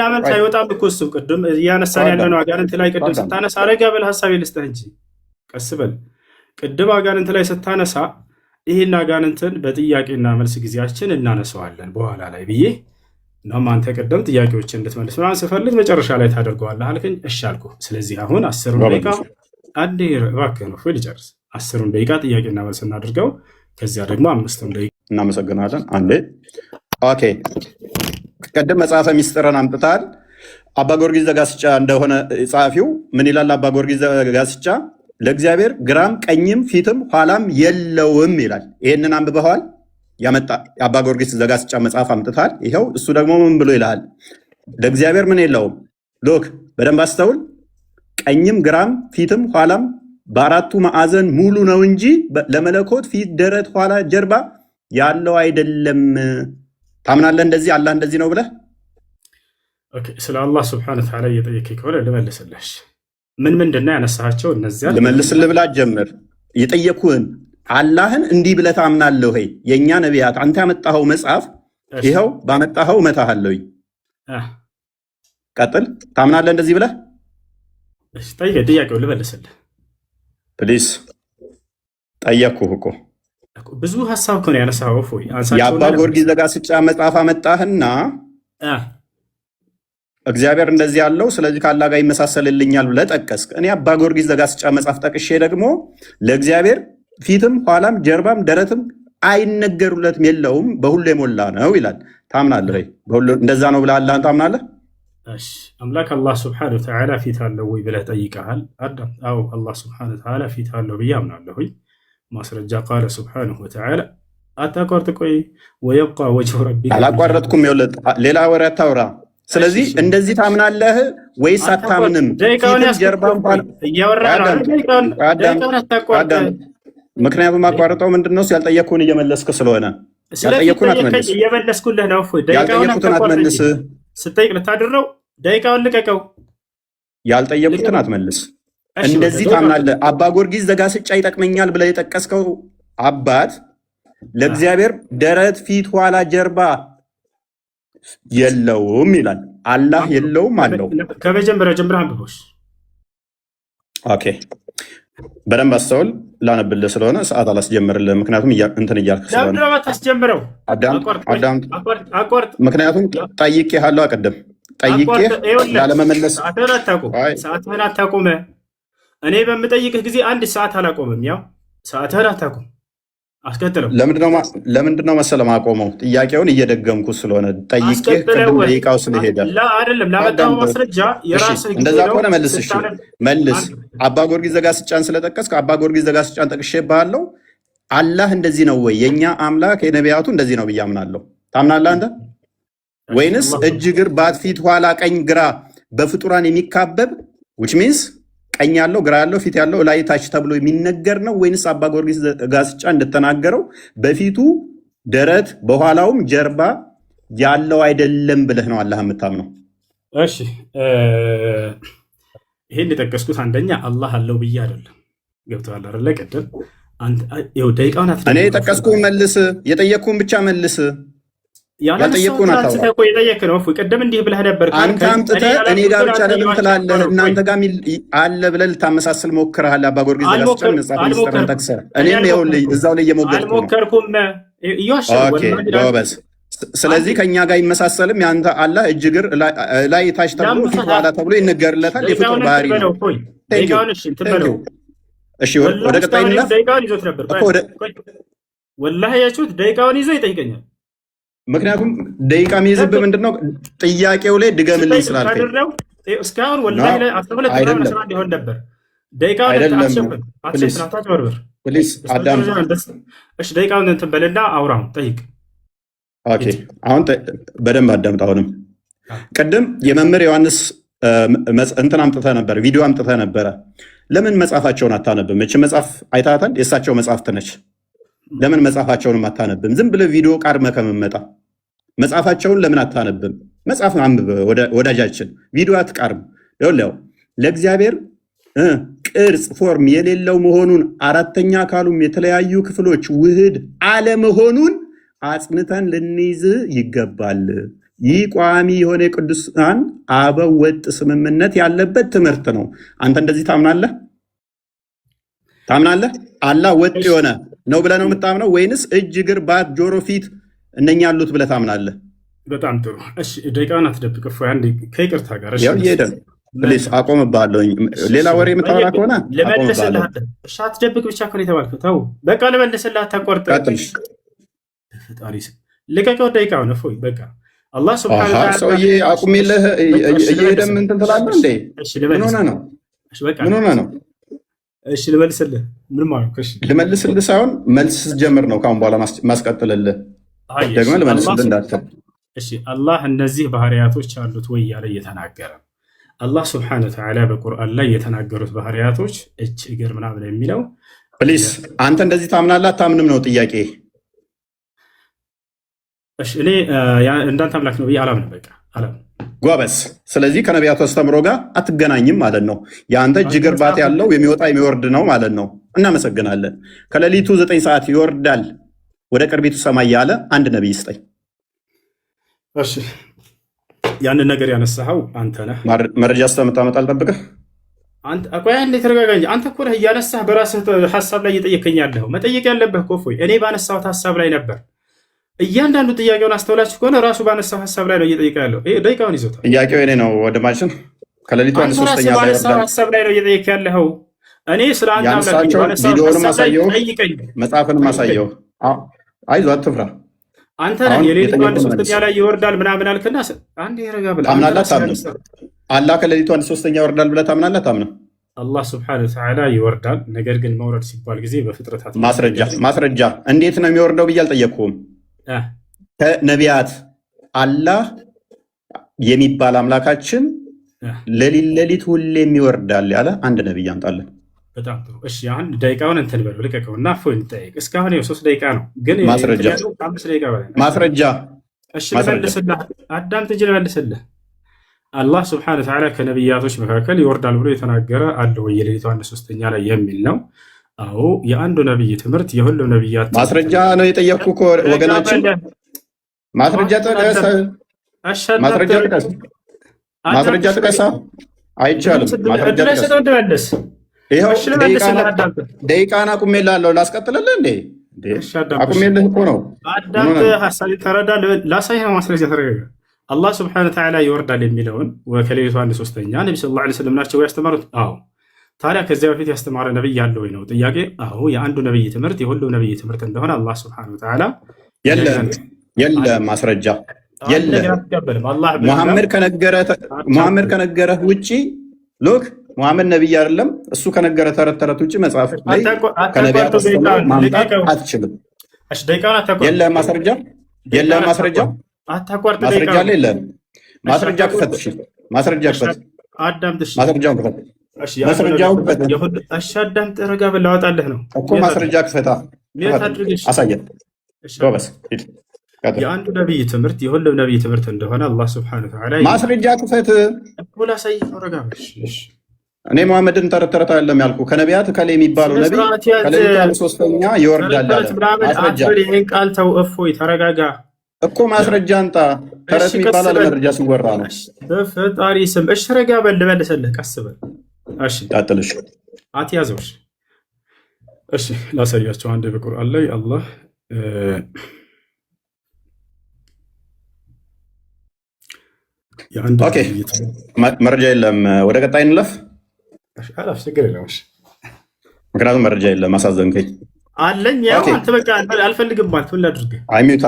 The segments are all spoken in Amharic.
ያመን ሳይወጣም እኮ እሱ ቅድም እያነሳን ያለነው አጋንንት ላይ ቅድም ስታነሳ አረጋ በል ሀሳብ ልስጥህ እንጂ ቀስ በል። ቅድም አጋንንት ላይ ስታነሳ ይህን አጋንንትን በጥያቄና መልስ ጊዜያችን እናነሳዋለን በኋላ ላይ ብዬ እናም አንተ ቅድም ጥያቄዎችን እንድትመልስ ምናምን ስፈልግ መጨረሻ ላይ ታደርገዋለህ አልከኝ። እሺ አልኩህ። ስለዚህ አሁን 10 ደቂቃ አንዴ እባክህ ነው ፎይ ልጨርስ። 10 ደቂቃ ጥያቄና መልስ እናድርገው። ከዚያ ደግሞ 5 ደቂቃ እናመሰግናለን። አንዴ ኦኬ። ቅድም መጽሐፈ ሚስጥርን አምጥታል። አባ ጊዮርጊስ ዘጋስጫ እንደሆነ ጸሐፊው ምን ይላል? አባ ጊዮርጊስ ዘጋስጫ ለእግዚአብሔር ግራም ቀኝም ፊትም ኋላም የለውም ይላል። ይሄንን አንብበዋል? ያመጣ አባ ጊዮርጊስ ዘጋስጫ መጽሐፍ አምጥታል። ይኸው እሱ ደግሞ ምን ብሎ ይላል? ለእግዚአብሔር ምን የለውም? ሎክ በደንብ አስተውል። ቀኝም ግራም ፊትም ኋላም በአራቱ ማዕዘን ሙሉ ነው እንጂ ለመለኮት ፊት፣ ደረት፣ ኋላ፣ ጀርባ ያለው አይደለም። ታምናለህ? እንደዚህ አላህ እንደዚህ ነው ብለህ? ኦኬ። ስለ አላህ ሱብሓነሁ ወተዓላ እየጠየከኝ ከሆነ ልመልስልህ። ምን ምንድነው ያነሳቸው? እነዚያ ልመልስልህ ብላ ጀምር። የጠየኩህን አላህን እንዲህ ብለህ ታምናለህ ወይ? የእኛ ነቢያት አንተ ያመጣኸው መጽሐፍ ይኸው ባመጣኸው እመታሃለሁ። ቀጥል። ታምናለህ እንደዚህ ብለህ? ጠይቀኝ። ጥያቄው ልመልስልህ ፕሊስ። ጠየቅኩህ እኮ ብዙ ሀሳብ እኮ ነው ያነሳኸው። እፎይ የአባ ጊዮርጊስ ዘጋስጫ መጽሐፍ አመጣህና እግዚአብሔር እንደዚህ ያለው ስለዚህ ከአላህ ጋር ይመሳሰልልኛል ብለህ ጠቀስክ። እኔ አባ ጊዮርጊስ ዘጋስጫ መጽሐፍ ጠቅሼ ደግሞ ለእግዚአብሔር ፊትም ኋላም ጀርባም ደረትም አይነገሩለትም የለውም በሁሉ የሞላ ነው ይላል። ታምናለህ ወይ? በሁሉ እንደዛ ነው ብለህ አላህን ታምናለህ? እሺ አምላክ አላህ ሱብሓነሁ ወተዓላ ፊት አለው ወይ ብለህ ጠይቀሃል። አዳም አዎ አላህ ሱብሓነሁ ወተዓላ ፊት አለው ብዬ አምናለሁ። ማስረጃ ቃለ ሱብሓነሁ ወተዓላ አታቋርጥ። ቆይ ወየብቃ ወጅሁ ረቢከ አላቋረጥኩም። ሌላ ወሬ አታውራ። ስለዚህ እንደዚህ ታምናለህ ወይስ አታምንም? ምክንያቱም አቋርጠው ምንድነው? ያልጠየቅኩህን እየመለስክ ስለሆነ ያልጠየቅኩህን አትመልስ። እየመለስኩልህ ነው። ያልጠየቅኩህን አትመልስ። ስጠይቅ ልታድር ነው። ደቂቃውን ልቀቀው። ያልጠየቅኩህን አትመልስ። እንደዚህ ታምናለህ? አባ ጊዮርጊስ ዘጋስጫ ይጠቅመኛል ብለህ የጠቀስከው አባት ለእግዚአብሔር ደረት፣ ፊት፣ ኋላ፣ ጀርባ የለውም ይላል። አላህ የለውም አለው። ከመጀመሪያ ጀምረህ አንብቦሽ። ኦኬ በደንብ አስተውል። ላነብልህ ስለሆነ ሰዓት አላስጀምርልህ። ምክንያቱም እንትን እያልክ ስለሆነ ምክንያቱም ጠይቄሃለሁ። አቀደም ጠይቄህ ላለመመለስ ሰዓትህን አታቁም። እኔ በምጠይቅህ ጊዜ አንድ ሰዓት አላቆምም። ያው ሰዓትህን አታቁም። አስከትለው ለምንድነው መሰለህ ማቆመው? ጥያቄውን እየደገምኩ ስለሆነ ጠይቄህ ቅድም ደቂቃው ስለሄደ አይደለም። ላመጣው ማስረጃ የራስህ እንደዛ ከሆነ መልስ። እሺ መልስ። አባ ጊዮርጊስ ዘጋስጫን ስለጠቀስክ አባ ጊዮርጊስ ዘጋስጫን ጠቅሼብሃለሁ። አላህ እንደዚህ ነው ወይ? የእኛ አምላክ የነቢያቱ እንደዚህ ነው ብዬ አምናለሁ። ታምናለህ አንተ? ወይንስ እጅ፣ እግር፣ ባት፣ ፊት፣ ኋላ፣ ቀኝ፣ ግራ በፍጡራን የሚካበብ which means ቀኝ ያለው ግራ ያለው ፊት ያለው ላይ ታች ተብሎ የሚነገር ነው? ወይንስ አባ ጊዮርጊስ ዘጋስጫ እንደተናገረው በፊቱ ደረት በኋላውም ጀርባ ያለው አይደለም ብለህ ነው አላህ የምታምነው? እሺ ይሄን የጠቀስኩት አንደኛ አላህ አለው ብዬ አይደለም። ገብቶሃል አይደለ? ቅድም ደቂቃውን እኔ የጠቀስኩህን መልስ፣ የጠየቅኩህን ብቻ መልስ። ያልጠየቅኩህን አታውራ። የጠየቅህ ነው። ቅድም እንዲህ ብለህ ነበር። አንተ አምጥተህ እኔ ጋር ብቻ ለምን ትላለህ? እናንተ ጋር አለ ብለህ ልታመሳስል ሞክረሃል። አባ ጊዮርጊስ ዘጋስጫ መጽሐፍ ሚስጥርን ጠቅሰህ እኔም ይኸውልህ እዛው ላይ እየሞገድኩ ነው። ጎበዝ። ስለዚህ ከእኛ ጋር አይመሳሰልም። ያንተ አላህ እጅ፣ እግር፣ ላይ ታች ተብሎ ፊት ኋላ ተብሎ ይነገርለታል። የፍጡር ባህሪ ነው። እሺ ወደ ቀጣይ ወላሂ ያችሁት ደቂቃውን ይዞ ይጠይቀኛል። ምክንያቱም ደቂቃ የሚይዝብህ ምንድነው? ጥያቄው ላይ ድገምልኝ ስላልከኝ እስካሁን ወላሂ ላይ 12 ሆን ነበር። ደቂቃውን እንትን በልና አውራው ጠይቅ። ኦኬ አሁን በደንብ አዳምጥ። አሁንም ቅድም የመምህር ዮሐንስ እንትን አምጥተህ ነበር፣ ቪዲዮ አምጥተህ ነበረ። ለምን መጽሐፋቸውን አታነብም? እች መጽሐፍ አይታታል፣ የእሳቸው መጽሐፍት ነች። ለምን መጽሐፋቸውንም አታነብም? ዝም ብለህ ቪዲዮ ቃርመህ ከመመጣ መጽሐፋቸውን ለምን አታነብም? መጽሐፍ አንብብ ወዳጃችን፣ ቪዲዮ አትቃርም። ይኸውልህ ለእግዚአብሔር ቅርጽ ፎርም የሌለው መሆኑን አራተኛ አካሉም የተለያዩ ክፍሎች ውህድ አለመሆኑን አጽንተን ልንይዝ ይገባል። ይህ ቋሚ የሆነ የቅዱሳን አበው ወጥ ስምምነት ያለበት ትምህርት ነው። አንተ እንደዚህ ታምናለህ? አላህ ወጥ የሆነ ነው ብለህ ነው የምታምነው ወይንስ እጅ፣ እግር፣ ባት፣ ጆሮ፣ ፊት እነኛ ያሉት ብለህ ታምናለህ? በጣም ጥሩ። እሺ ደቂቃውን አትደብቅ። አንዴ ከይቅርታ ጋር ያው እየሄደ ነው። ፕሊስ አቆምብሃለሁ። ሌላ ወሬ የምታወራ ከሆነ ልመልስልህ። እሺ አትደብቅ ብቻ እኮ ነው የተባልከው። ተው በቃ ልመልስልህ። አታቋርጥ። ፈጣሪ ልቀቀው። ደቂቃውን እፎይ በቃ አላህ ሱብሓነሁ ወተዓላ ሰውዬ አቁሜልህ እየሄደ ምን ትላለህ እንዴ? ምን ሆነህ ነው? ምን ሆነህ ነው? እሺ ልመልስልህ። ምን ማለት ነው? ልመልስልህ ሳይሆን መልስ ጀምር ነው ካሁን በኋላ ማስቀጥልልህ። ደግሞ ልመልስልህ እንዳትል። እሺ አላህ እነዚህ ባህሪያቶች አሉት ወይ ያለ እየተናገረ አላህ ስብሐነ ወተዓላ በቁርአን ላይ የተናገሩት ባህሪያቶች እጅ፣ እግር ምናምን የሚለው ፕሊስ አንተ እንደዚህ ታምናለህ አታምንም ነው ጥያቄ። እሺ እኔ እንዳንተ አምላክ ነው ብዬ አላምንም። በቃ አላምንም። ጎበዝ። ስለዚህ ከነቢያቱ አስተምሮ ጋር አትገናኝም ማለት ነው። የአንተ እጅ፣ እግር፣ ባት ያለው የሚወጣ የሚወርድ ነው ማለት ነው። እናመሰግናለን። ከሌሊቱ 9 ሰዓት ይወርዳል ወደ ቅርቢቱ ሰማይ ያለ አንድ ነቢይ ስጠኝ። እሺ ያንን ነገር ያነሳኸው አንተ ነህ። መረጃ ስለምታመጣ አልጠብቅህ። ቆይ አንዴ ተረጋጋ እንጂ አንተ እኮ ነህ እያነሳህ በራስህ ሀሳብ ላይ እየጠየቀኝ ያለኸው። መጠየቅ ያለብህ እኮ እፎይ እኔ ባነሳሁት ሀሳብ ላይ ነበር። እያንዳንዱ ጥያቄውን አስተውላችሁ ከሆነ ራሱ ባነሳው ሀሳብ ላይ ነው እየጠየቀ ያለው። ይሄ ደቂቃውን ይዞታል። ጥያቄው እኔ ነው ወንድማችን። ከሌሊቱ 1/3 ባነሳው ሀሳብ ላይ ነው እየጠየቀ ያለኸው። እኔ ስለ አንተ ያነሳቸው ቪዲዮንም አሳየው፣ መጽሐፍንም አሳየው። አይዞህ አትፍራ። አንተ ነህ የሌሊቱ 1/3 ላይ ይወርዳል ምናምን አልክና አንዴ ረጋ ብለህ ታምናለህ? አላህ ከሌሊቱ 1/3 ይወርዳል ብለህ ታምናለህ? ታምነህ? አላህ ስብሐነ ወተዓላ ይወርዳል። ነገር ግን መውረድ ሲባል ጊዜ በፍጥረታት ማስረጃ እንዴት ነው የሚወርደው ብዬ አልጠየቅኩም። ከነቢያት አላህ የሚባል አምላካችን ሌሊት ሁሌም ይወርዳል ያለ አንድ ነቢይ አምጣለን። በጣም ጥሩ። እሺ አሁን ደቂቃውን እንትን በለው ልቀቀው እና እፎይ እንጠይቅ። እስካሁን 3 ደቂቃ ነው፣ ግን ማስረጃ 5 ደቂቃ በላይ ማስረጃ። እሺ ልመልስልህ፣ አዳምጥ እንጂ ልመልስልህ። አላህ ስብሐነ ወተዓላ ከነቢያቶች መካከል ይወርዳል ብሎ የተናገረ አለ ወይ የሌሊቱ 1/3 ላይ የሚል ነው። አዎ የአንዱ ነቢይ ትምህርት የሁሉም ነቢያት ማስረጃ ነው የጠየቅኩ እኮ ወገናችን። ማስረጃ ጥቀስ። ማስረጃ ጥቀስ። አይቻልም። ማስረጃ ጥቀስ። ይኸው ደቂቃን አቁሜልሃለሁ። ላስቀጥልልህ እንዴ? አቁሜልህ እኮ ነው። አዳምጥ፣ ሀሳቤን ተረዳ። ላሳይህ ማስረጃ። ተረጋጋ። አላህ ስብሐነ ወተዓላ ይወርዳል የሚለውን ከሌሊቱ 1/3 ነቢ ሰለላሁ ዐለይሂ ወሰለም ናቸው ያስተማሩት። አዎ ታዲያ ከዚያ በፊት ያስተማረ ነቢይ ያለ ወይ ነው ጥያቄ። አዎ የአንዱ ነቢይ ትምህርት የሁሉም ነቢይ ትምህርት እንደሆነ አላህ ስብሐነ ወተዓላ የለም ማስረጃ የለም። ሙሐመድ ከነገረህ ውጭ ሎክ ሙሐመድ ነቢይ አይደለም። እሱ ከነገረ ተረት ውጭ መጽሐፍ ላይ ከነቢያት ማምጣት አትችልም። የለም ማስረጃ የለም ማስረጃ ማስረጃ አለ የለም። ማስረጃ ክፈት። እሺ ማስረጃ ክፈት። ማስረጃውን ክፈት። ማስረጃውን ክፈት። እሺ አዳምጥ፣ ረጋ ብለህ ላወጣልህ ነው እኮ ማስረጃ ክፈታ። አሳየን። ጎበዝ ሂድ። የአንዱ ነቢይ ትምህርት የሁሉም ነቢይ ትምህርት እንደሆነ አላህ ስብሐነ ወተዓላ ማስረጃ ክፈት። ላሳይህ ነው። ረጋ በል። እኔ ሙሐመድን ተረት አይደለም ያልኩ። ከነቢያት ከሌ የሚባለው ነቢይ ከሌሊቱ 1/3 ይወርዳል አለ። ማስረጃ ይሄን ቃል ተው። እፎይ ተረጋጋ እኮ ማስረጃ አንጣ። ተረት የሚባለው ለመረጃ ሲወራ ነው። በፈጣሪ ስም እሺ ረጋ በል። ልመልስልህ። ቀስ በል። እሺ ቀጥልሽ። አትያዘው። እሺ ላሳያቸው። አንድ በቁርአን ላይ አላህ ኦኬ መረጃ የለም። ወደ ቀጣይ እንለፍ። ችግር የለም። ምክንያቱም መረጃ የለም። አሳዘንከኝ። አለኝ ያው አንተ በቃ አልፈልግም ማለት ምን ላድርግ? ሚዩት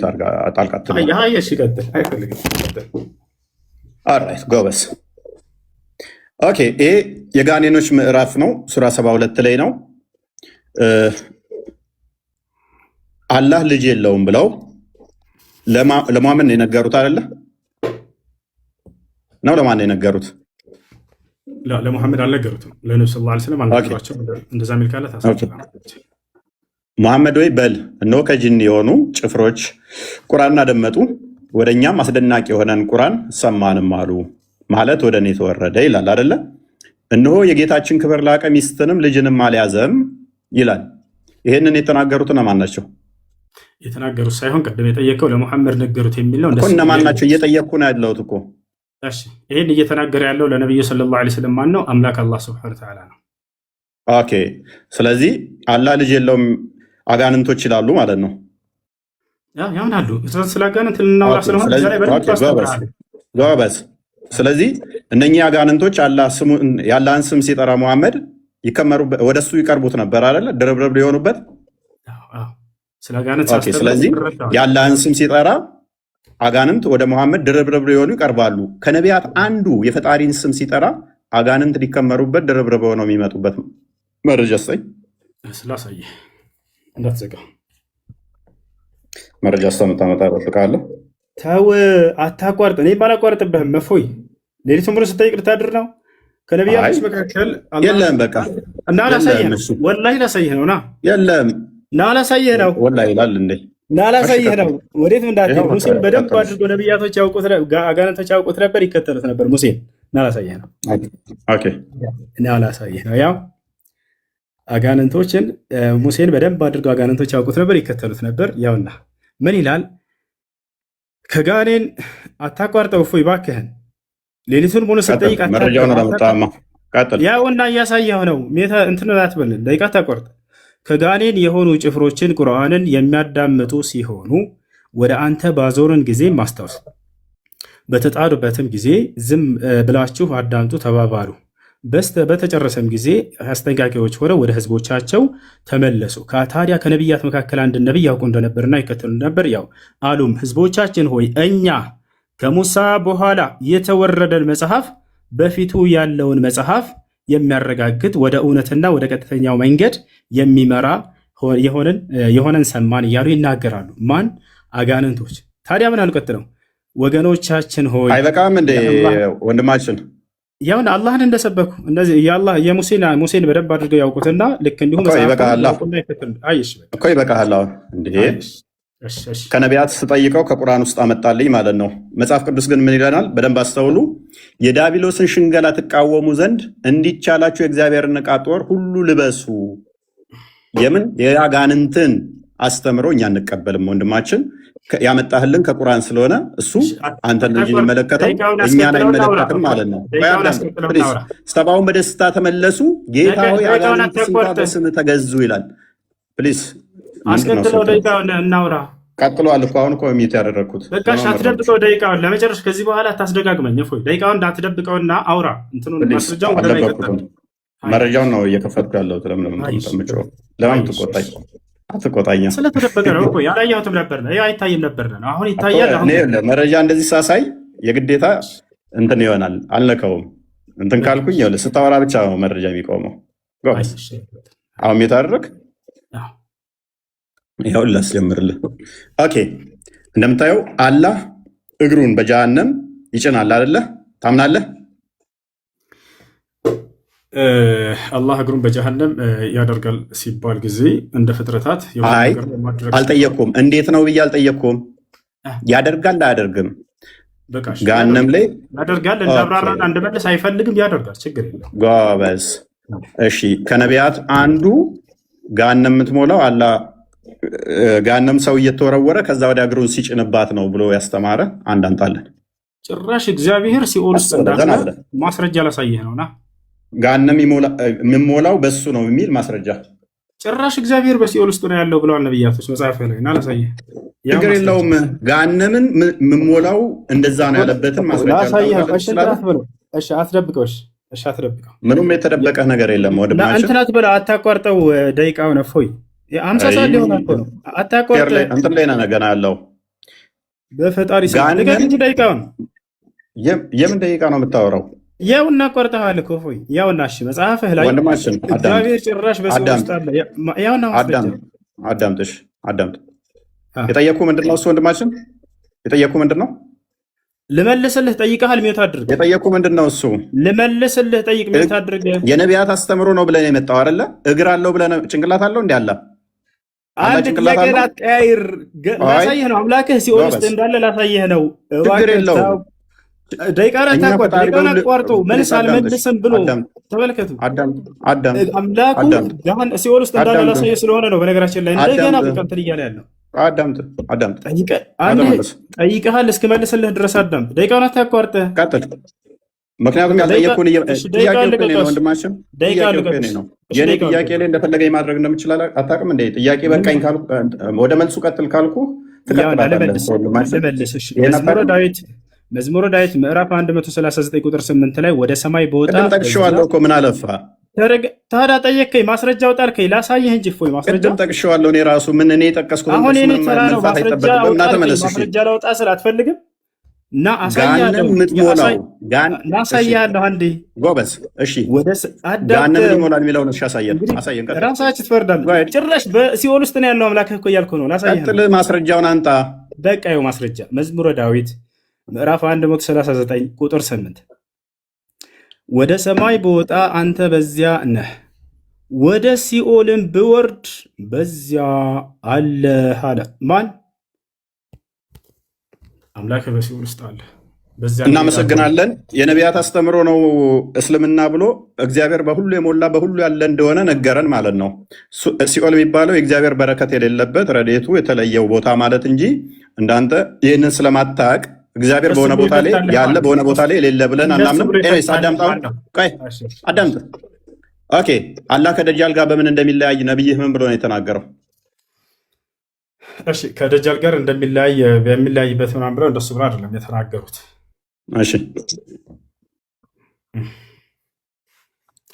አድርጋ ጣልቃ ትላለህ። እሺ ቀጥል። አይፈልግም። ኦልራይት ጎበስ። ኦኬ ይሄ የጋኔኖች ምዕራፍ ነው። ሱራ 72 ላይ ነው። አላህ ልጅ የለውም ብለው ለሙሐመድ የነገሩት አይደለ ነው? ለማን ነው የነገሩት? ለሙሐመድ አልነገሩትም። ለነብዩ ሰለላሁ ዐለይሂ ወሰለም አልነገሯቸው። እንደዛ የሚል ካለ ሙሐመድ ወይ በል እነሆ ከጅን የሆኑ ጭፍሮች ቁርአንን አደመጡ፣ ወደ እኛም አስደናቂ የሆነን ቁርአን ሰማንም አሉ ማለት ወደ እኔ ተወረደ ይላል አይደለ? እነሆ የጌታችን ክብር ላቀ፣ ሚስትንም ልጅንም አልያዘም ይላል። ይህንን የተናገሩት እነማን ናቸው? የተናገሩት ሳይሆን ቅድም የጠየቀው ለሙሐመድ ነገሩት የሚል ነው። እኮ እነማን ናቸው? እየጠየቅኩ ነው ያለሁት እኮ። እሺ ይህን እየተናገረ ያለው ለነቢዩ ሰለላሁ ዐለይሂ ወሰለም ማን ነው? አምላክ አላህ ሱብሓነሁ ወተዓላ ነው። ኦኬ። ስለዚህ አላህ ልጅ የለውም አጋንንቶች ይላሉ ማለት ነው። ያምናሉ። ስለ አጋንንት ልናወራ ስለሆነ ጎበዝ። ስለዚህ እነኚህ አጋንንቶች የአላህን ስም ሲጠራ ሙሐመድ ወደ እሱ ይቀርቡት ነበር አይደለ? ድርብርብ ሊሆኑበት። ስለዚህ የአላህን ስም ሲጠራ አጋንንት ወደ ሙሐመድ ድርብርብ ሊሆኑ ይቀርባሉ። ከነቢያት አንዱ የፈጣሪን ስም ሲጠራ አጋንንት ሊከመሩበት ድርብርብ ሆነው የሚመጡበት መረጃ ስጠኝ። ስላሳየ እንዳትዘጋ መረጃ እስከምታመጣ እጠብቅሃለሁ። ተው አታቋርጥ። እኔ ባላቋርጥብህም መፎይ ሌሊቱን ብሎ ስጠይቅ ልታድር ነው። ከነቢያቶች መካከል የለም በቃ እና ላሳየህ ነው። ወላሂ ላሳየህ ነው። ና የለም ና ላሳየህ ነው። ወላሂ ይላል እንዴ? ና ላሳየህ ነው። ወዴትም እንዳትሄድ። ሙሴን በደንብ አድርጎ ነቢያቶች ያውቁት፣ አጋንንቶች ያውቁት ነበር፣ ይከተሉት ነበር ሙሴን። ና ላሳየህ ነው። ኦኬ ና ላሳየህ ነው። ያው አጋንንቶችን ሙሴን በደንብ አድርገው አጋንንቶች ያውቁት ነበር፣ ይከተሉት ነበር። ያውና ምን ይላል? ከጋኔን አታቋርጠው እፎይ እባክህን። ሌሊቱን ሙሉ ስጠይቅ ያውና እያሳየው ነው። እንትን አትበልን፣ ደቂቃ አታቋርጥ። ከጋኔን የሆኑ ጭፍሮችን ቁርአንን የሚያዳምጡ ሲሆኑ ወደ አንተ ባዞርን ጊዜ ማስታወስ፣ በተጣዱበትም ጊዜ ዝም ብላችሁ አዳምጡ ተባባሉ። በተጨረሰም ጊዜ አስጠንቃቂዎች ሆነው ወደ ህዝቦቻቸው ተመለሱ። ታዲያ ከነቢያት መካከል አንድ ነቢይ ያውቁ እንደነበርና ይከተሉ ነበር። ያው አሉም ህዝቦቻችን ሆይ እኛ ከሙሳ በኋላ የተወረደን መጽሐፍ በፊቱ ያለውን መጽሐፍ የሚያረጋግጥ ወደ እውነትና ወደ ቀጥተኛው መንገድ የሚመራ የሆነን ሰማን እያሉ ይናገራሉ። ማን? አጋንንቶች። ታዲያ ምን አልቀጥለው? ወገኖቻችን ሆይ አይበቃም እንዴ ወንድማችን? ያውን አላህን እንደሰበኩ እነዚህ ሙሴን በደንብ አድርገው ያውቁትና ልክ እንዲሁም ይበቃሃል እንዴ? ከነቢያት ስጠይቀው ከቁርአን ውስጥ አመጣልኝ ማለት ነው። መጽሐፍ ቅዱስ ግን ምን ይለናል? በደንብ አስተውሉ። የዲያብሎስን ሽንገላ ትቃወሙ ዘንድ እንዲቻላችሁ የእግዚአብሔርን ዕቃ ጦር ሁሉ ልበሱ። የምን የአጋንንትን አስተምሮ እኛ አንቀበልም። ወንድማችን ያመጣህልን ከቁርአን ስለሆነ እሱ አንተን ልጅ የሚመለከተው እኛን አይመለከትም ማለት ነው። ሰባውን በደስታ ተመለሱ፣ ጌታ ሆይ አጋንንትን በስምህ ተገዙ ይላል። ፕሊዝ አስቀጥለው ደቂቃውን እናውራ። ቀጥሏል እኮ አሁን እኮ ሚት ያደረግኩት በቃ አትደብቀው። ደቂቃውን ለመጨረሻ ከዚህ በኋላ አታስደጋግመኝ። እፎይ ደቂቃውን እንዳትደብቀውና አውራ። መረጃውን ነው እየከፈትኩ ያለሁት። ለምን ትቆጣኝ? አትቆጣኛ። ስለተደበቀ ነው እኮ ያላየሁትም ነበር ነው አይታይም ነበር ነው። አሁን ይታያል። መረጃ እንደዚህ ሳሳይ የግዴታ እንትን ይሆናል። አልነካውም። እንትን ካልኩኝ ስታወራ ብቻ ነው መረጃ የሚቆመው። አሁን ሚት አደረግ ይኸውን ላስጀምርልህ። ኦኬ እንደምታየው አላህ እግሩን በጀሃነም ይጭናል አይደለ? ታምናለህ? አላህ እግሩን በጀሃነም ያደርጋል ሲባል ጊዜ እንደ ፍጥረታት አልጠየቅኩም። እንዴት ነው ብዬ አልጠየቅኩም። ያደርጋል አያደርግም? ገሃነም ላይ ያደርጋል። እንዳብራራ እንደመለስ አይፈልግም። ያደርጋል። ችግር የለም። ጎበዝ። እሺ ከነቢያት አንዱ ገሃነም የምትሞላው አላህ ገሃነም ሰው እየተወረወረ ከዛ ወደ እግሩን ሲጭንባት ነው ብሎ ያስተማረ አንድ አንጣለን። ጭራሽ እግዚአብሔር ሲኦል ውስጥ እንዳለ ማስረጃ ላሳየህ ነውና ገሃነም የሚሞላው በሱ ነው የሚል ማስረጃ። ጭራሽ እግዚአብሔር በሲኦል ውስጥ ነው ያለው ብለዋል ነብያቶች መጽሐፍ ላይ እና ላሳየህ። ችግር የለውም። ገሃነምን የምሞላው እንደዛ ነው ያለበትን ማስረጃ እሺ አትደብቀው። እሺ አትደብቀው። ምንም የተደበቀ ነገር የለም። ወድማሽ እንትናት ብለህ አታቋርጠው። ደቂቃውን እፎይ 50 ሰዓት ሊሆን እኮ ነው። አታቋርጥ። እንትን ላይ ነው ገና ያለው በፈጣሪ ስም ደቂቃውን። የምን ደቂቃ ነው የምታወራው? ያው እናቋርጠዋል እኮ እፎይ። ያውና እሺ መጽሐፍህ ላይ ወንድማችን እግዚአብሔር ጭራሽ በሲኦል ውስጥ አለ። ያውና አዳምጥ። የጠየኩህ ምንድን ነው? እሱ ወንድማችን የጠየኩህ ምንድን ነው? ልመልስልህ ጠይቀሃል። ሚውት አድርግ። የጠየኩህ ምንድን ነው? እሱ ልመልስልህ ጠይቅ። ሚውት አድርግ። የነቢያት አስተምሮ ነው ብለን የመጣው አይደለ? እግር አለው ብለን ጭንቅላት አለው እንዲ አለ አንድ ጥያቄ ላትቀያይር። ላሳየህ ነው አምላክህ ሲኦል ውስጥ እንዳለ ላሳየህ ነው። ችግር የለውም። ደቂቃውን አቋርጦ መልስ አልመልስም ብሎ ተመልከቱ። አምላኩ ሲኦል ውስጥ እንዳለ ላሳየህ ስለሆነ ነው። በነገራችን ላይ እንደገና በቃ እንትን እያለ ያለው አዳምጥ ጠይቀሃል እስክመልስልህ ድረስ አዳምጥ። ደቂቃውን አታቋርጠህ ቀጥል። ምክንያቱም ያልጠየቅኩህን ጥያቄ ነው ወንድማችን፣ ጥያቄ ነው። የኔ ጥያቄ ላይ እንደፈለገ ማድረግ እንደምችል አታውቅም እንዴ? ጥያቄ በቃኝ ካልኩ ወደ መልሱ ቀጥል ካልኩ ትቀጥላለህ። መዝሙረ ዳዊት ምዕራፍ 139 ቁጥር 8 ላይ ወደ ሰማይ በወጣ ጠቅሼዋለሁ እኮ ምን አለፋ ታዲያ ጠየቅከኝ፣ ማስረጃው ጣልከኝ፣ ላሳየህ እንጂ እፎይ ማስረጃው ጠቅሼዋለሁ እኔ ራሱ ምን እኔ ጠቀስኩት። አሁን እኔ ተራ ነው ማስረጃ ላውጣ ስል አትፈልግም እና አሳያለሁ። አንዴ ጎበዝ፣ እሺ ጋንም ይሞላል የሚለውን አሳየን። ራሳችሁ ትፈርዳለህ። ጭራሽ በሲኦል ውስጥ ነው ያለው አምላክህ እኮ እያልኩ ነው። ላሳየህ። ቀጥል፣ ማስረጃውን አንጣ። በቃ ይኸው ማስረጃ መዝሙረ ዳዊት ምዕራፍ 139 ቁጥር 8 ወደ ሰማይ በወጣ አንተ በዚያ ነህ፣ ወደ ሲኦልም ብወርድ በዚያ አለህ አለ። ማን? አምላክ በሲኦል ውስጥ አለ። እናመሰግናለን። የነቢያት አስተምሮ ነው እስልምና ብሎ እግዚአብሔር በሁሉ የሞላ በሁሉ ያለ እንደሆነ ነገረን ማለት ነው። ሲኦል የሚባለው የእግዚአብሔር በረከት የሌለበት ረድኤቱ የተለየው ቦታ ማለት እንጂ እንዳንተ ይህንን ስለማታቅ እግዚአብሔር በሆነ ቦታ ላይ ያለ በሆነ ቦታ ላይ የሌለ ብለን አናምንም። አዳምጥ። ኦኬ፣ አላህ ከደጃል ጋር በምን እንደሚለያይ ነብይህ ምን ብሎ ነው የተናገረው? እሺ፣ ከደጃል ጋር እንደሚለያይ በሚለያይበት ምናምን ብለው እንደሱ ብሎ አይደለም የተናገሩት። እሺ፣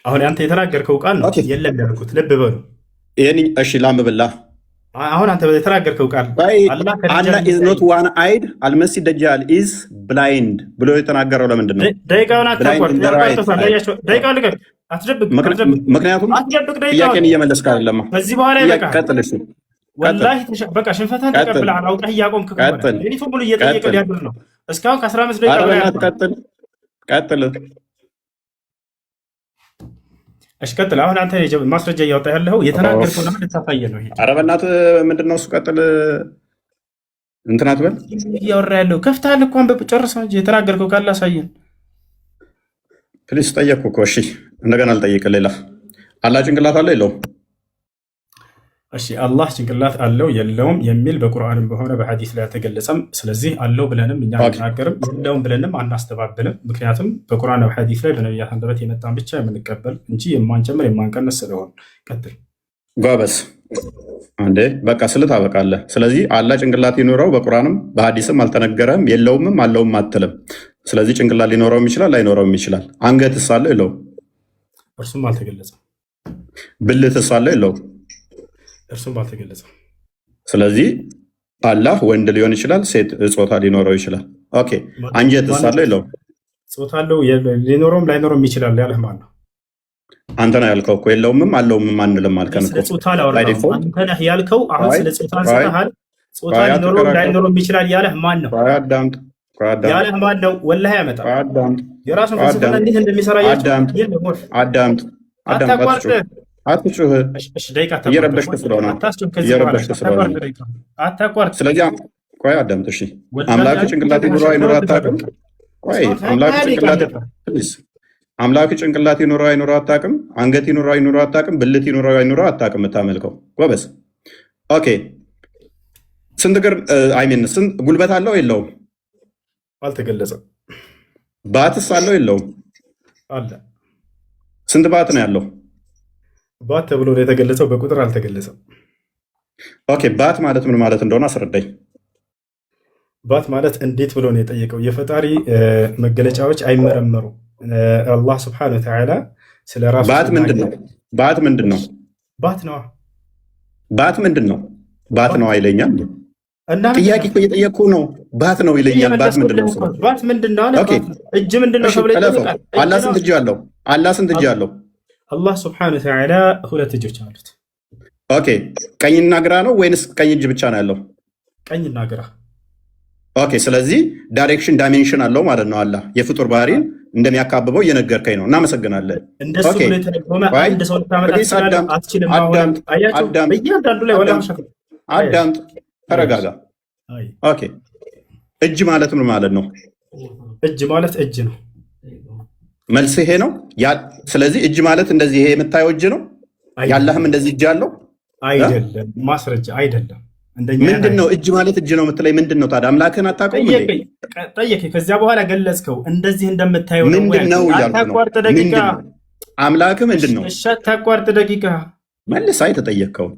አሁን አንተ የተናገርከው ቃል ነው የለም ያልኩት። ልብ በሉ። እሺ፣ ላምብላ አሁን አንተ የተናገርከው ቃል አላህ ኢዝ ኖት ዋን አይድ አልመሲ ደጃል ኢዝ ብላይንድ ብሎ የተናገረው ለምንድን ነው? ደቂቃውን አታቋርጥ። ምክንያቱም ጥያቄን እየመለስክ አይደለም። ከዚህ በኋላ ይበቃል። ቀጥል። እሺ ወላሂ በቃ ሽንፈትህን ተቀብለሃል። አውቀህ እያቆምክ ከሆነ ሌሊቱን ሙሉ እየጠየቀ ሊያድር ነው። እስካሁን ከ15 ደቂቃ በላይ ቀጥል። እሺ ቀጥል። አሁን አንተ ማስረጃ እያወጣ ያለው የተናገርከው ለምን ልታሳየ ነው? ኧረ በእናትህ ምንድን ነው እሱ? ቀጥል። እንትን አትበል። እያወራ ያለው ከፍተሃል እኮ አንብብ፣ ጨርሰው እንጂ የተናገርከው ካለ አሳየን። ፕሊስ ጠየቅኩ እኮ። እሺ እንደገና ልጠይቅ። ሌላ አላህ ጭንቅላት አለው የለውም? እሺ አላህ ጭንቅላት አለው የለውም የሚል በቁርአንም በሆነ በሐዲስ ላይ አልተገለጸም። ስለዚህ አለው ብለንም እኛ አንናገርም፣ የለውም ብለንም አናስተባብልም። ምክንያቱም በቁርአን በሐዲስ ላይ በነቢያት አንደበት የመጣን ብቻ የምንቀበል እንጂ የማንጨምር የማንቀነስ ስለሆነ። ቀጥል ጎበዝ። አንዴ በቃ ስልት አበቃለህ። ስለዚህ አላህ ጭንቅላት ይኖረው በቁርአንም በሐዲስም አልተነገረም። የለውምም አለውም አትልም። ስለዚህ ጭንቅላት ሊኖረውም ይችላል ላይኖረውም ይችላል። አንገትስ አለው የለውም? እርሱም አልተገለጸም። ብልትስ አለው የለውም? እርሱም አልተገለጸም። ስለዚህ አላህ ወንድ ሊሆን ይችላል፣ ሴት ጾታ ሊኖረው ይችላል። ኦኬ አንጀትስ አለው የለውም? ጾታ አለው፣ ሊኖረውም ላይኖረውም ይችላል ያለህ ማን ነው? አንተ ነህ ያልከው እኮ። የለውምም አለውም አንልም አልከን እኮ። ጾታ አንተ ነህ ያልከው። አሁን ስለ ጾታ አንስተሃል። ጾታ ሊኖረውም ላይኖረውም ይችላል ያለህ ማን ነው? አዳምጥ። ያለህ ማን ነው? ወላሂ ያመጣል። የራሱን ፍልስፍና እንዴት እንደሚሰራ አዳምጥ። አትጩህ፣ እየረበሽክ ስለሆነ አታቋርጥ። ስለዚህ ቆይ አዳምጥ። እሺ አምላክ ጭንቅላት ይኑረው አይኑረው አታውቅም? ቆይ አምላክ ጭንቅላት ይኑረው አይኑረው አታውቅም? አንገት ይኑረው አይኑረው አታውቅም? ብልት ይኑረው አይኑረው አታውቅም? የምታመልከው ጎበዝ። ኦኬ ስንት እግር ስንት ጉልበት አለው የለውም? አልተገለጸም። ባትስ አለው የለውም? አለ። ስንት ባት ነው ያለው? ባት ተብሎ ነው የተገለጸው፣ በቁጥር አልተገለጸም። ኦኬ ባት ማለት ምን ማለት እንደሆነ አስረዳኝ። ባት ማለት እንዴት ብሎ ነው የጠየቀው? የፈጣሪ መገለጫዎች አይመረመሩ። አላህ ስብሐነሁ ወተዓላ ስለ ራሱ ባት ምንድን ነው? ባት ምንድን ነው? ባት ነው። ባት ምንድን ነው? ባት ነው አይለኛል። ጥያቄ እኮ እየጠየቅኩ ነው። ባት ነው ይለኛል። ባት ምንድን ነው? ባት ምንድን ነው? እጅ ምንድን ነው ተብሎ ይጠየቃል። አላህ ስንት እጅ አለው? አላህ ስንት እጅ አለው? አላህ ስብሐነሁ ወተዓላ 2 እጆች አሉት። ኦኬ ቀኝና ግራ ነው ወይንስ ቀኝ እጅ ብቻ ነው ያለው? ቀኝና ግራ። ኦኬ ስለዚህ ዳይሬክሽን ዳይሜንሽን አለው ማለት ነው። አላህ የፍጡር ባህሪን እንደሚያካብበው እየነገርከኝ ነው። እናመሰግናለን። እንደሱ ብሎ የተደጎመ አንድ ሰው ልታመጣ ይችላል። አትችልም። በእያንዳንዱ ላይ አዳምጥ፣ ተረጋጋ። ኦኬ እጅ ማለት ምን ማለት ነው? እጅ ማለት እጅ ነው። መልስ ይሄ ነው። ስለዚህ እጅ ማለት እንደዚህ ይሄ የምታየው እጅ ነው። ያለህም እንደዚህ እጅ አለው አይደለም? ማስረጃ አይደለም። ምንድን ነው እጅ ማለት እጅ ነው የምትለኝ ምንድን ነው ታዲያ? አምላክህን አታውቀውም? ጠየቀኝ። ከዚያ በኋላ ገለጽከው። እንደዚህ እንደምታየው ምንድን ነው እያልኩ ነው። አምላክህ ምንድን ነው? እሺ አታቋርጥ ደቂቃ መልስ። ተጠየቅከው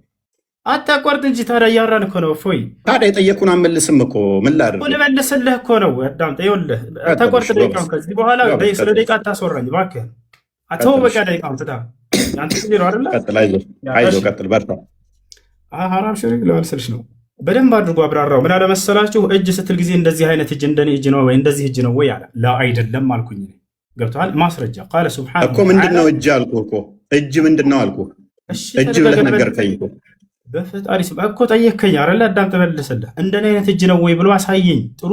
አታቋርጥ እንጂ ታዲያ እያወራን እኮ ነው። እፎይ ታዲያ የጠየቅኩህን አትመልስም እኮ ምን ላድርግ? ልመልስልህ እኮ ነው። አዳምጥ። ይኸውልህ አታቋርጥ ደቂቃውን። ከዚህ በኋላ ስለ ደቂቃ አታስወራኝ እባክህ። አተው በቃ ደቂቃውን ፍታ። አንተ ትግሩ አይደለ? ቀጥል። አይዞህ ቀጥል፣ በርታ። ሐራም ሽሪክ ለመልሰልሽ ነው። በደንብ አድርጎ አብራራው። ምን አለ መሰላችሁ? እጅ ስትል ጊዜ እንደዚህ አይነት እጅ እንደኔ እጅ ነው ወይ እንደዚህ እጅ ነው ወይ አለ። ላ አይደለም አልኩኝ። ገብቶሃል? ማስረጃ ቃለ ሱብሃነሁ እኮ ምንድነው እጅ አልኩህ እኮ። እጅ ምንድነው አልኩህ። እጅ ብለህ ነገርከኝ እኮ። በፈጣሪ ስም እኮ ጠየከኝ አይደለ? አዳም ተመለሰልህ። እንደኔ አይነት እጅ ነው ወይ ብሎ አሳየኝ። ጥሩ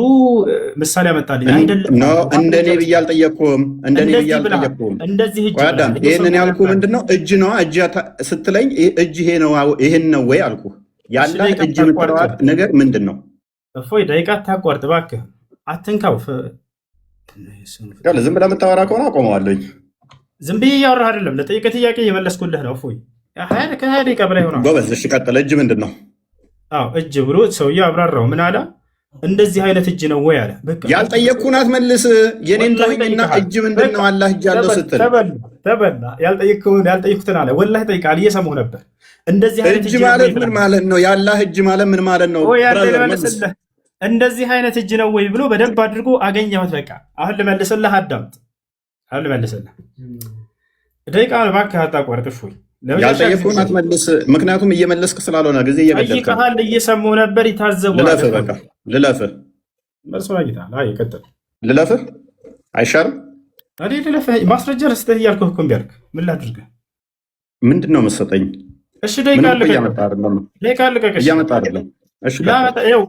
ምሳሌ ያመጣልኝ። አይደለም ኖ እንደኔ ብዬ አልጠየቅኩም። እንደኔ ብዬ አልጠየቅኩም። እንደዚህ እጅ አዳም ይሄንን ያልኩህ ምንድነው እጅ ነው እጅ ስትለኝ እጅ ይሄ ነው ይሄን ነው ወይ አልኩህ። ያለ እጅ የምትለዋት ነገር ምንድን ነው? እፎይ ደቂቃ አታቋርጥ እባክህ፣ አትንካው። ዝም ብለህ የምታወራ ከሆነ አቆመዋለኝ። ዝም ብዬ እያወራህ አይደለም፣ ለጠየቀህ ጥያቄ እየመለስኩልህ ነው። እፎይ ከሀያ ደቂቃ በላይ ሆኗል። ጎበዝ። እሺ ቀጥል። እጅ ምንድን ነው? እጅ ብሎ ሰውዬው አብራራው። ምን አለ? እንደዚህ አይነት እጅ ነው ወይ አለ። ያልጠየቅኩህን አትመልስ። የኔን ተወኝና እጅ ምንድን ነው አላህ እጅ አለው ስትል ተበላ። ያልጠየቅኩትን አለ። ወላሂ ጠይቃል፣ እየሰማሁ ነበር። እንደዚህ አይነት እጅ ማለት ምን ማለት ነው? የአላህ እጅ ማለት ምን ማለት ነው? እንደዚህ አይነት እጅ ነው ወይ ብሎ በደንብ አድርጎ አገኘሁት። በቃ አሁን ልመልስልህ፣ አዳምጥ። አሁን ልመልስልህ። ደቂቃ እባክህ አታቋርጥ። እፎይ ያልጠየቅኩህን አትመልስ። ምክንያቱም እየመለስክ ስላልሆነ ጊዜ እየገደልክ ጠይቀሃል፣ እየሰማሁ ነበር። ይታዘቡ። ልለፍህ፣ በቃ ልለፍህ። መልሶን አግኝተሃል። አይ ቀጥል። ልለፍህ አይሻልም? እኔ ልለፍህ ማስረጃ ልስጥህ እያልኩህ እኮ እምቢ አልክ። ምን ላድርግህ? ምንድን ነው የምትሰጠኝ? እሺ ደቂቃ ልቀቅ። እያመጣ አይደለም።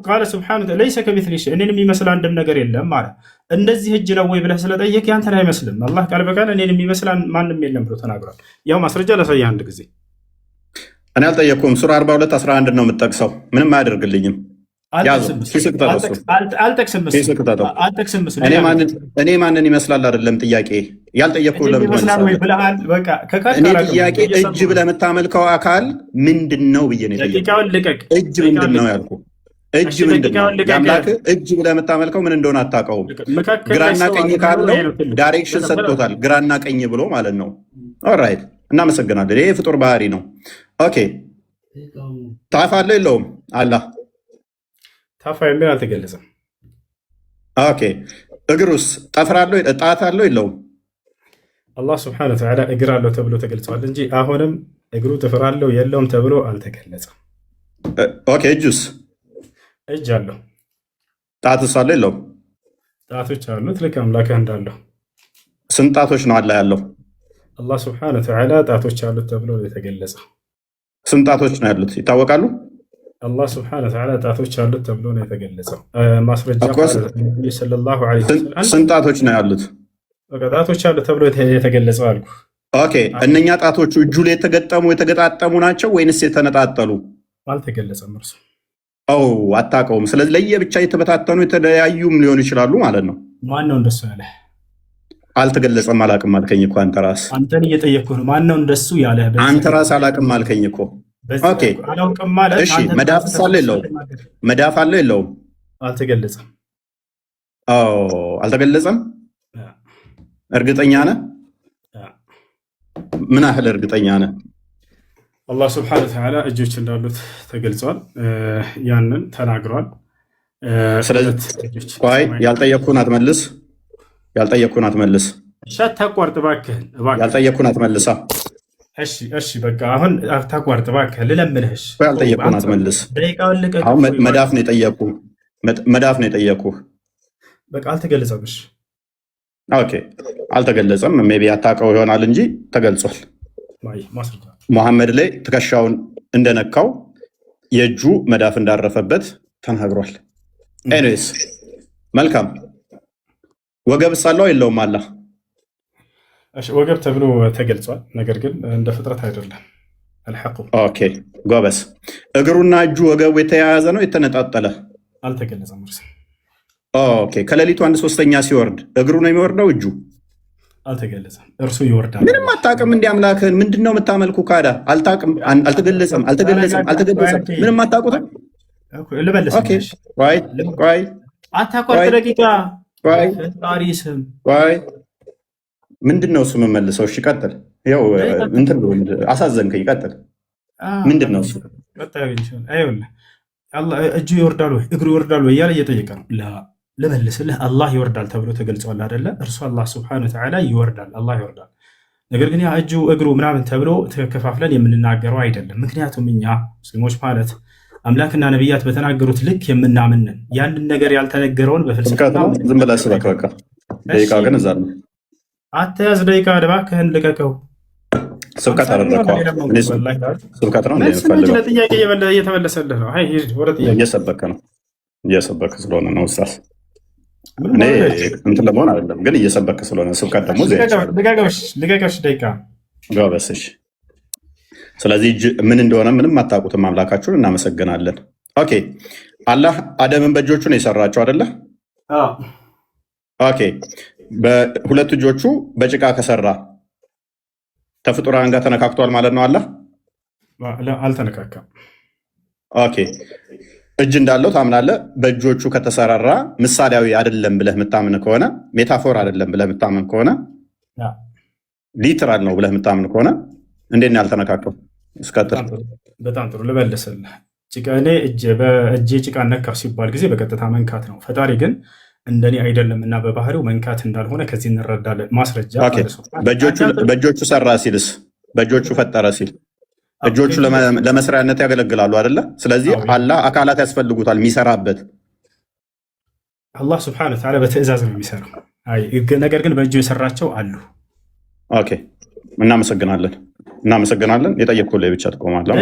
ቃለ ሱብሓነሁ ለይሰ ከሚስሊሂ ሸይእ፣ እኔን የሚመስል አንድም ነገር የለም አለ። እንደዚህ እጅ ነው ወይ ብለህ ስለጠየቅ ያንተን አይመስልም። አላህ ቃል በቃል እኔን የሚመስል ማንም የለም ብሎ ተናግሯል። ያው ማስረጃ ላሳየህ አንድ ጊዜ። እኔ አልጠየቅኩም። ሱራ 42:11 ነው የምጠቅሰው። ምንም አያደርግልኝም። እኔ ማንን ይመስላል አይደለም ጥያቄ። ያልጠየቅኩህ ለምን ጥያቄ እጅ ብለህ የምታመልከው አካል ምንድን ነው ብዬ ነው የጠየቅኩህ። እጅ ምንድን ነው ያልኩህ። እጅ ምንድን ነው? የአምላክህ እጅ ብለህ የምታመልከው ምን እንደሆነ አታውቀውም። ግራና ቀኝ ካለው ዳይሬክሽን ሰጥቶታል። ግራና ቀኝ ብሎ ማለት ነው። ኦራይት፣ እናመሰግናለን። ይሄ ፍጡር ባህሪ ነው። ኦኬ፣ ታፍ አለው የለውም? አላህ ታፋ የሚል አልተገለጸም። ኦኬ፣ እግሩስ ጠፍር አለው ጣት አለው የለውም? አላህ ስብሐነሁ ወተዓላ እግር አለው ተብሎ ተገልጿል እንጂ አሁንም እግሩ ጥፍር አለው የለውም ተብሎ አልተገለጸም። ኦኬ፣ እጁስ? እጅ አለው። ጣትስ አለው የለውም? ጣቶች አሉት ልክ አምላክህ እንዳለው። ስንት ጣቶች ነው አላህ ያለው? አላህ ስብሐነሁ ወተዓላ ጣቶች አሉት ተብሎ የተገለጸው። ስንት ጣቶች ነው ያሉት ይታወቃሉ? አላህ ስብሐነሁ ወተዓላ ጣቶች አሉት ተብሎ ነው የተገለጸው። ማስረጃ ሰለላሁ ዐለይሂ ወሰለም ስንት ጣቶች ነው ያሉት? ጣቶች አሉት ተብሎ የተገለጸው አልኩ። ኦኬ፣ እነኛ ጣቶቹ እጁ ላይ የተገጣጠሙ ናቸው ወይንስ የተነጣጠሉ? አልተገለጸም እርሱ። አታውቀውም። ስለዚህ ለየብቻ የተበታተኑ የተለያዩም ሊሆኑ ይችላሉ ማለት ነው። ማን ነው እንደሱ ያለ? አልተገለጸም። አላቅም አልከኝ እኮ አንተ ራስህ። አንተን እየጠየቅኩህ ነው። ማን ነው እንደሱ ያለ? አንተ ራስህ አላቅም አልከኝ እኮ። ኦኬ፣ እሺ፣ መዳፍስ አለው የለውም? መዳፍ አለው የለውም? አልተገለጸም። አልተገለጸም። እርግጠኛ ነህ? ምን ያህል እርግጠኛ ነህ? አላህ ስብሐነሁ ወተዓላ እጆች እንዳሉት ተገልጿል። ያንን ተናግሯል። ስለዚህ ቆይ ያልጠየቅኩህን አትመልስ። ያልጠየቅኩህን አትመልስ። አታቋርጥ እባክህን። ያልጠየቅኩህን አትመልሳ። እሺ በቃ አሁን አታቋርጥ እባክህን፣ ልለምንህ። ያልጠየቅኩህን አትመልስ። አሁን መዳፍ ነው የጠየቅኩህ። መዳፍ ነው የጠየቅኩህ። በቃ አልተገለጸም። እሺ ኦኬ፣ አልተገለጸም። ሜይ ቢ አታውቀው ይሆናል እንጂ ተገልጿል። ሙሐመድ ላይ ትከሻውን እንደነካው የእጁ መዳፍ እንዳረፈበት ተናግሯል። ኤኒዌይስ መልካም። ወገብስ አለው የለውም? አላህ ወገብ ተብሎ ተገልጿል። ነገር ግን እንደ ፍጥረት አይደለም። አልሐቁ ኦኬ፣ ጎበስ። እግሩና እጁ ወገቡ የተያያዘ ነው የተነጣጠለ? አልተገለጸም። ኦኬ፣ ከሌሊቱ 1/3 ሲወርድ እግሩ ነው የሚወርደው? እጁ አልተገለጸም። እርሱ ይወርዳል። ምንም አታውቅም። እንዲ አምላክህን ምንድን ነው የምታመልኩ? ካዳ አልታውቅም። አልተገለጸም። ምንም አታውቁትም። ልመልስ። ኦኬ ቆይ ቆይ አታቋርጥ፣ ደቂቃ ቆይ ፈጣሪ ስም ቆይ ምንድን ነው እሱ የምመልሰው? እሺ ቀጥል። ያው እንትን አሳዘንከኝ። ቀጥል። ምንድን ነው እሱ? እጁ ይወርዳል ወይ እግሩ ይወርዳል ወይ እያለ እየጠየቀ ነው። ልመልስልህ፣ አላህ ይወርዳል ተብሎ ተገልጿል አይደለ? እርሱ አላህ ስብሐነሁ ወተዓላ ይወርዳል፣ አላህ ይወርዳል። ነገር ግን ያ እጁ እግሩ ምናምን ተብሎ ተከፋፍለን የምንናገረው አይደለም። ምክንያቱም እኛ ሙስሊሞች ማለት አምላክና ነቢያት በተናገሩት ልክ የምናምንን ያንን ነገር ያልተነገረውን በፍልስፍና ዝም ብለህ ስበክ። በቃ ደቂቃ ግን እዛ ነው። አትያዝ ደቂቃ፣ እባክህን ልቀቀው። ስብከት አደረግከው። ስብከት ነው ለጥያቄ እየተመለሰልህ ነው። ወደ ጥያቄ እየሰበክ ነው። እየሰበክ ስለሆነ ነው ኡስታዝ። እኔ እንትን ለመሆን አይደለም ግን እየሰበክ ስለሆነ ስብከት ደግሞ ልቀቀሽ ደቂቃ ጋበስሽ። ስለዚህ ምን እንደሆነ ምንም አታውቁትም አምላካችሁን። እናመሰግናለን። ኦኬ አላህ አደምን በእጆቹ ነው የሰራቸው አይደለ? ኦኬ በሁለት እጆቹ በጭቃ ከሰራ ከፍጡራን ጋር ተነካክቷል ማለት ነው። አላህ አልተነካካም። ኦኬ እጅ እንዳለው ታምናለህ። በእጆቹ ከተሰራራ ምሳሌያዊ አይደለም ብለህ የምታምን ከሆነ ሜታፎር አይደለም ብለህ የምታምን ከሆነ ሊትራል ነው ብለህ የምታምን ከሆነ እንዴት ነው ያልተነካከው? እስከጥር በጣም ጥሩ ልመልስልህ። እኔ በእጄ ጭቃ ነካው ሲባል ጊዜ በቀጥታ መንካት ነው። ፈጣሪ ግን እንደኔ አይደለም እና በባህሪው መንካት እንዳልሆነ ከዚህ እንረዳለን። ማስረጃ በእጆቹ ሰራ ሲልስ በእጆቹ ፈጠረ ሲል እጆቹ ለመስሪያነት ያገለግላሉ አይደለ? ስለዚህ አላህ አካላት ያስፈልጉታል የሚሰራበት። አላህ ስብሐነሁ ወተዓላ በትዕዛዝ ነው የሚሰራው። ነገር ግን በእጁ የሰራቸው አሉ። ኦኬ እናመሰግናለን። የጠየኩህ ላይ ብቻ ትቆማለህ።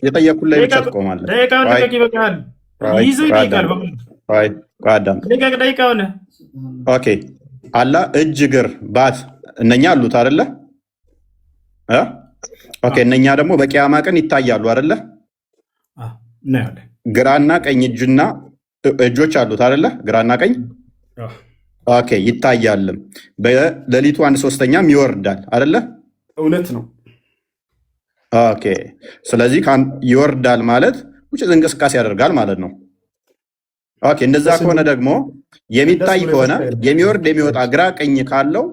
የጠየኩህ ላይ ብቻ ትቆማለህ። ኦኬ አላህ እጅ፣ እግር፣ ባት እነኛ አሉት አይደለ? ኦኬ እነኛ ደግሞ በቂያማ ቀን ይታያሉ አይደለ? ግራና ቀኝ እጅና እጆች አሉት አይደለ? ግራና ቀኝ ኦኬ ይታያልም። በሌሊቱ 1/3ኛም ይወርዳል አይደለ? እውነት ነው። ኦኬ ስለዚህ ይወርዳል ማለት ውጭ እንቅስቃሴ ያደርጋል ማለት ነው። ኦኬ እንደዛ ከሆነ ደግሞ የሚታይ ከሆነ የሚወርድ የሚወጣ ግራ ቀኝ ካለው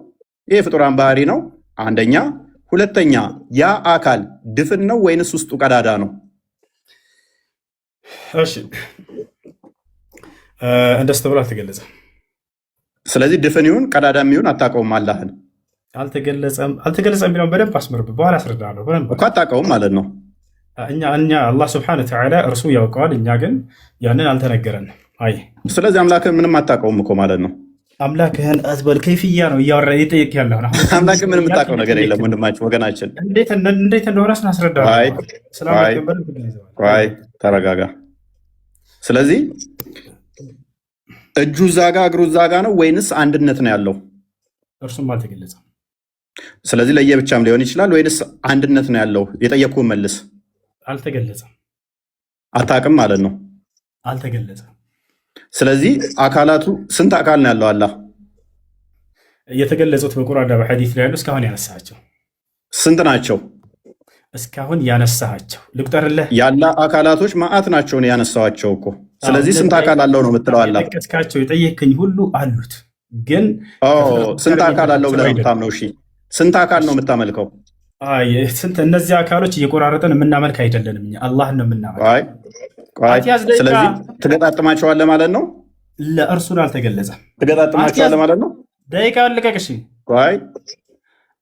ይሄ ፍጡራን ባህሪ ነው አንደኛ። ሁለተኛ ያ አካል ድፍን ነው ወይንስ ውስጡ ቀዳዳ ነው? እሺ እንደሱ ተብሎ አልተገለጸም። ስለዚህ ድፍን ይሁን ቀዳዳ የሚሆን አታውቀውም። አላህን አልተገለጸም የሚለውን በደንብ አስመርብህ፣ በኋላ አስረዳለሁ። እኮ አታውቀውም ማለት ነው። እኛ አላህ ስብሐነሁ ወተዓላ እርሱ ያውቀዋል፣ እኛ ግን ያንን አልተነገረንም። አይ ስለዚህ አምላክህን ምንም አታውቀውም እኮ ማለት ነው። አምላክህን አትበል፣ ከይፍያ ነው እያወራ እየጠየቅ ያለሁ። አምላክህ ምንም የምታውቀው ነገር የለም ወንድማችን፣ ወገናችን። እንዴት እንደሆነ ስናስረዳ ተረጋጋ። ስለዚህ እጁ እዛ ጋ እግሩ እዛ ጋ ነው ወይንስ አንድነት ነው ያለው? እርሱም አልተገለጸም። ስለዚህ ለየብቻም ሊሆን ይችላል ወይንስ አንድነት ነው ያለው? የጠየቅኩህን መልስ። አልተገለጸም። አታውቅም ማለት ነው። አልተገለጸም። ስለዚህ አካላቱ ስንት አካል ነው ያለው? አላህ የተገለጹት በቁርአንና በሐዲስ ላይ ያሉ እስካሁን ያነሳቸው ስንት ናቸው? እስካሁን ያነሳቸው ልቁጠርልህ? ያለ አካላቶች ማአት ናቸው ነው ያነሳዋቸው እኮ። ስለዚህ ስንት አካል አለው ነው የምትለው? አላህ የጠቀስካቸው የጠየከኝ ሁሉ አሉት። ግን ስንት አካል አለው ብለህ ነው የምታምነው? እሺ ስንት አካል ነው የምታመልከው? እነዚህ አካሎች እየቆራረጠን የምናመልክ አይደለንም። እኛ አላህን ነው የምናመልክ። ስለዚህ ትገጣጥማቸዋለህ ማለት ነው። ለእርሱን አልተገለጸም። ትገጣጥማቸዋለህ ማለት ነው። ደቂቃውን ልቀቅ። እሺ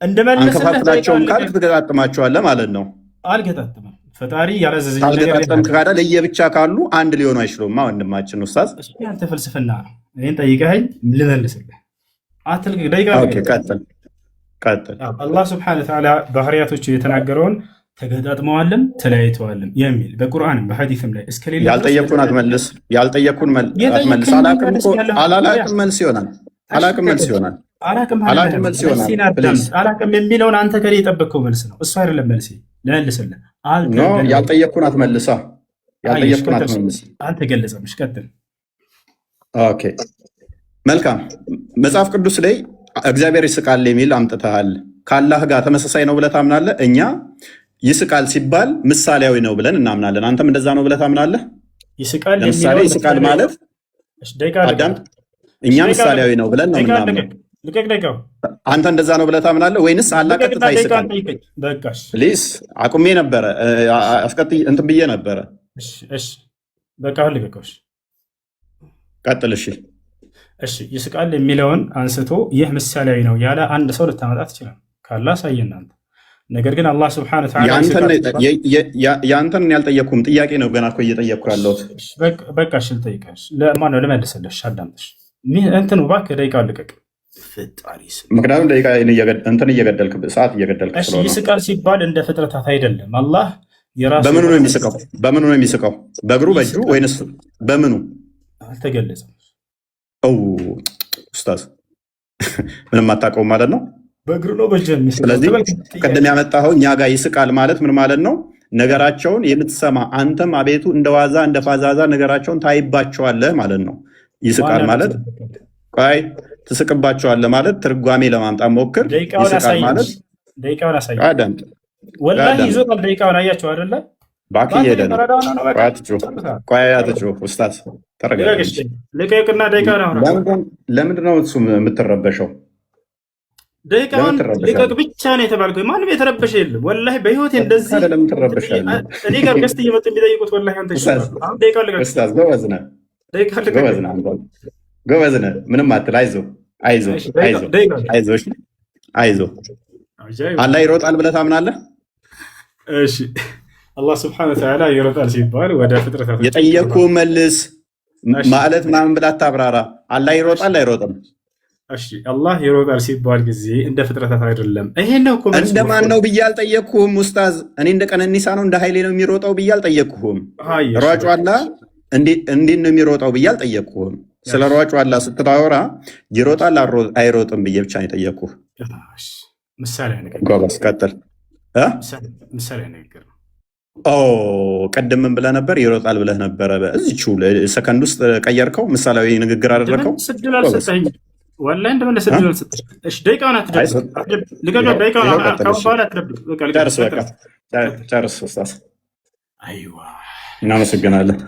አንከፋፍላቸውም ካልክ ትገጣጥማቸዋለህ ማለት ነው። አልገጣጥምም። ፈጣሪ ያላዘዘኝ ካልገጣጠምክ ካዳ ለየብቻ ካሉ አንድ ሊሆኑ አይችሉም። ወንድማችን ኡስታዝ፣ ያንተ ፍልስፍና ነው። እኔን ጠይቀኸኝ ልመልስልህ። አትልቅ። ደቂቃ ቀጥል። አላህ ስብሐነሁ ወተዓላ ባህሪያቶቹ የተናገረውን ተገጣጥመዋልም ተለያይተዋልም የሚል በቁርአንም በሐዲስም ላይ እስከሌለ ያልጠየኩን አትመልስ። ያልጠየኩን አትመልስ። አላቅም መልስ ይሆናል። አላቅም መልስ ይሆናል። አላቅም የሚለውን አንተ ከኔ የጠበቅከው መልስ ነው። እሱ አይደለም መልሴ። ልመልስልህ። ያልጠየኩን አትመልሳ። ያልጠየኩን አትመልስ። አልተገለጸም። ቀጥል። ኦኬ መልካም። መጽሐፍ ቅዱስ ላይ እግዚአብሔር ይስቃል የሚል አምጥተሃል። ከአላህ ጋር ተመሳሳይ ነው ብለህ ታምናለህ? እኛ ይስቃል ሲባል ምሳሌያዊ ነው ብለን እናምናለን። አንተም እንደዛ ነው ብለህ ታምናለህ? ይስቃል ለምሳሌ ይስቃል ማለት አዳም እኛ ምሳሌያዊ ነው ብለን ነው የምናምነው። አንተ እንደዛ ነው ብለህ ታምናለህ ወይንስ አላህ ቀጥታ ይስቃል? ፕሊስ አቁሜ ነበረ አስቀጥይ እንትን ብዬ ነበረ። በቃ አሁን ልቀቀው። ቀጥል። እሺ ይስቃል የሚለውን አንስቶ ይህ ምሳሌያዊ ነው ያለ አንድ ሰው ልታመጣ ትችላል። ካላ ሳየና አንተ ነገር ግን አላህ ስብሐነ ወተዓላ ያንተን ያልጠየቅኩም ጥያቄ ነው ገና እኮ እየጠየቅኩ ያለሁት። በቃ እሺ ልጠይቅህ። ለማን ነው ልመልስልሽ? አዳምጥሽ እንትን እባክህ ደቂቃውን ልቀቅ። ምክንያቱም ደቂቃ እንትን እየገደልክ ሰዓት እየገደልክ ስለሆነ። ይስቃል ሲባል እንደ ፍጥረታት አይደለም። አላህ የራሱ በምኑ ነው የሚስቀው? በምኑ ነው የሚስቀው? በእግሩ በእጁ ወይንስ በምኑ? አልተገለጸም። ኡስታዝ ምንም አታውቀውም ማለት ነው። በእግሩ ነው በእጁ የሚስቀው። ስለዚህ ቅድም ያመጣኸው እኛ ጋር ይስቃል ማለት ምን ማለት ነው? ነገራቸውን የምትሰማ አንተም አቤቱ እንደ ዋዛ እንደ ፋዛዛ ነገራቸውን ታይባቸዋለህ ማለት ነው። ይስቃል ማለት ቆይ ትስቅባቸዋለህ ማለት ትርጓሜ ለማምጣት ሞክር። ይስቃል ማለት ደቂቃውን አሳየኝ። ወላሂ ይዞታል። ደቂቃውን አያቸው አይደለ? ባክ እየሄደ ነው። ቆይ አትጩህ ኡስታዝ ተረጋጋ። ልቀቅና ደቂቃውን አውራ። ለምንድን ነው እሱ የምትረበሸው? ደቂቃውን ልቀቅ ብቻ ነው የተባልከው። ማንም የተረበሸ የለም። ወላሂ በህይወቴ እንደዚህ እኔ ጋር ገስት እየመጡ የሚጠይቁት ወላሂ አንተ አሁን ደቂቃውን ልቀቅ ኡስታዝ። ጎበዝ ነህ፣ ጎበዝ ነህ። ምንም አትል። አይዞህ አላህ ይሮጣል ብለህ ታምናለህ? እሺ አላህ ስብሐነሁ ወተዓላ ይሮጣል ሲባል ወደ ፍጥረታት የጠየቅኩህን መልስ ማለት ምናምን ብለህ አታብራራ። አላህ ይሮጣል አይሮጥም? እሺ አላህ ይሮጣል ሲባል ጊዜ እንደ ፍጥረታት አይደለም። ይሄን ነው እኮ እንደማን ነው ብዬ አልጠየቅኩህም ኡስታዝ። እኔ እንደ ቀነኒሳ ነው እንደ ኃይሌ ነው የሚሮጠው ብዬ አልጠየቅኩህም። ሯጩ አላህ እንዴት ነው የሚሮጠው ብዬ አልጠየቅኩህም። ስለ ሯጩ አላህ ስታወራ ይሮጣል አይሮጥም ብዬ ብቻ ነው የጠየቅኩህ። ምሳሌ ነገር ጎበዝ፣ ቀጥል። ምሳሌ ነገር ቅድም ምን ብለህ ነበር? ይሮጣል ብለህ ነበረ። እዚቹ ሰከንድ ውስጥ ቀየርከው፣ ምሳሌያዊ ንግግር አደረከው። ስድል አልሰጠኝ ወላሂ እንደመለስ ስድል አልሰጠኝ። እሺ ደቂቃውን አትደብቅ፣ ልቀቀው። ደቂቃውን በኋላ አትደብቅ። ጨርስ ኡስታዝ። አይዋ እናመሰግናለን።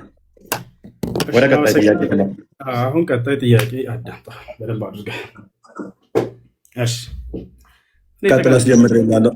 ወደ ቀጣይ ጥያቄ አሁን ቀጣይ ጥያቄ አዳምጣ በደንብ አድርገህ። እሺ ቀጥለስ ጀምር ያለው